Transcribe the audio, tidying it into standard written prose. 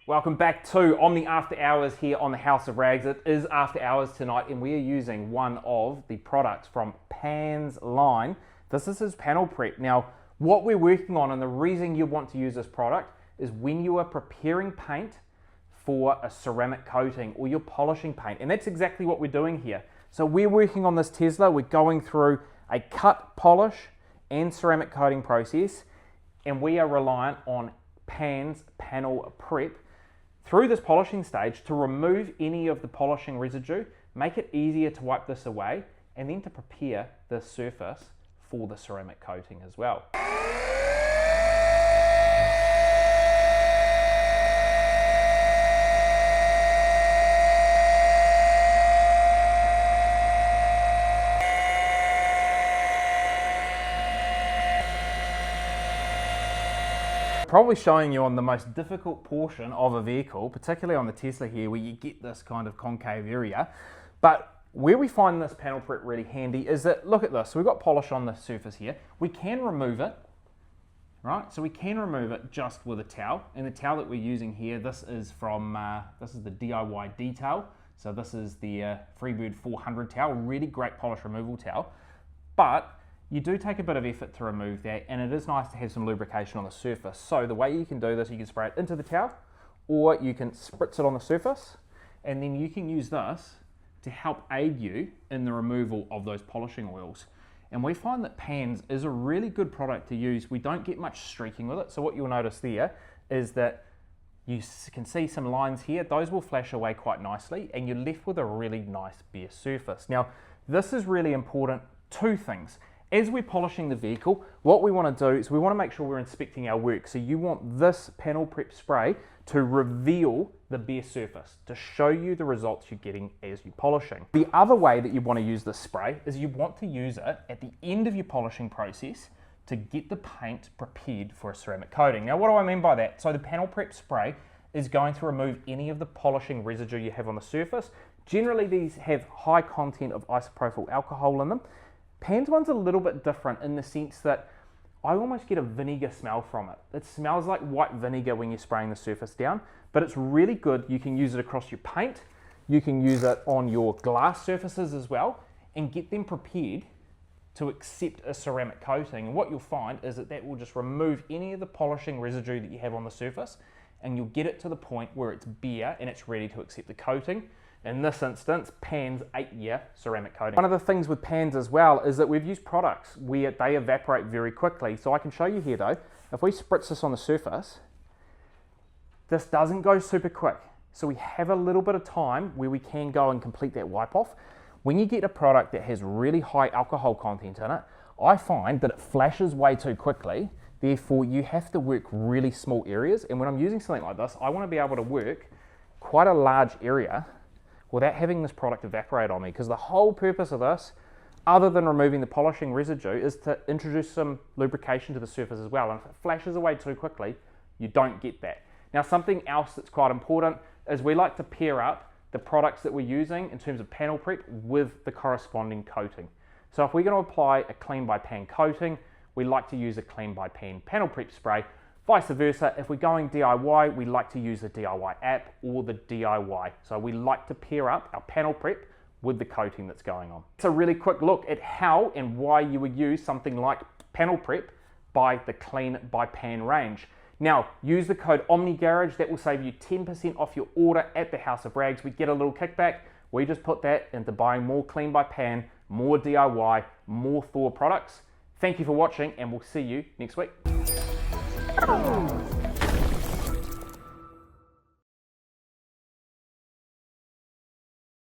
Welcome back to Omni After Hours here on the House of Rags. It is after hours tonight and we are using one of the products from Pan's line. This is his panel prep. Now, what we're working on and the reason you want to use this product is when you are preparing paint for a ceramic coating or you're polishing paint. And that's exactly what we're doing here. So we're working on this Tesla. We're going through a cut, polish and ceramic coating process, and we are reliant on Pan's panel prep through this polishing stage to remove any of the polishing residue, make it easier to wipe this away, and then to prepare the surface for the ceramic coating as well. Probably showing you on the most difficult portion of a vehicle, particularly on the Tesla here, where you get this kind of concave area. But where we find this panel prep really handy is that, look at this, so we've got polish on the surface here. We can remove it, right? So we can remove it just with a towel. And the towel that we're using here, this is from, this is the DIY Detail. So this is the Freebird 400 towel, really great polish removal towel. But you do take a bit of effort to remove that, and it is nice to have some lubrication on the surface. So the way you can do this, you can spray it into the towel, or you can spritz it on the surface, and then you can use this to help aid you in the removal of those polishing oils. And we find that Pan's is a really good product to use. We don't get much streaking with it, so what you'll notice there is that you can see some lines here. Those will flash away quite nicely, and you're left with a really nice bare surface. Now, this is really important, two things. As we're polishing the vehicle, what we want to do is we want to make sure we're inspecting our work. So you want this panel prep spray to reveal the bare surface, to show you the results you're getting as you're polishing. The other way that you want to use this spray is you want to use it at the end of your polishing process to get the paint prepared for a ceramic coating. Now, what do I mean by that? So the panel prep spray is going to remove any of the polishing residue you have on the surface. Generally, these have high content of isopropyl alcohol in them. Pan's one's a little bit different in the sense that I almost get a vinegar smell from it. It smells like white vinegar when you're spraying the surface down, but it's really good. You can use it across your paint, you can use it on your glass surfaces as well, and get them prepared to accept a ceramic coating. And what you'll find is that that will just remove any of the polishing residue that you have on the surface, and you'll get it to the point where it's bare and it's ready to accept the coating. In this instance, Pan's 8-year ceramic coating. One of the things with Pan's as well is that we've used products where they evaporate very quickly. So I can show you here though, if we spritz this on the surface, this doesn't go super quick. So we have a little bit of time where we can go and complete that wipe off. When you get a product that has really high alcohol content in it, I find that it flashes way too quickly. Therefore, you have to work really small areas. And when I'm using something like this, I want to be able to work quite a large area without having this product evaporate on me, because the whole purpose of this, other than removing the polishing residue, is to introduce some lubrication to the surface as well. And if it flashes away too quickly, you don't get that. Now, something else that's quite important is we like to pair up the products that we're using in terms of panel prep with the corresponding coating. So if we're going to apply a Clean by Pan coating, we like to use a Clean by Pan panel prep spray. Vice versa, if we're going DIY, we like to use the DIY app or the DIY. So we like to pair up our panel prep with the coating that's going on. It's a really quick look at how and why you would use something like panel prep by the Clean by Pan range. Now, use the code OMNIGARAGE, that will save you 10% off your order at the House of Rags. We get a little kickback. We just put that into buying more Clean by Pan, more DIY, more Thor products. Thank you for watching, and we'll see you next week. Oh.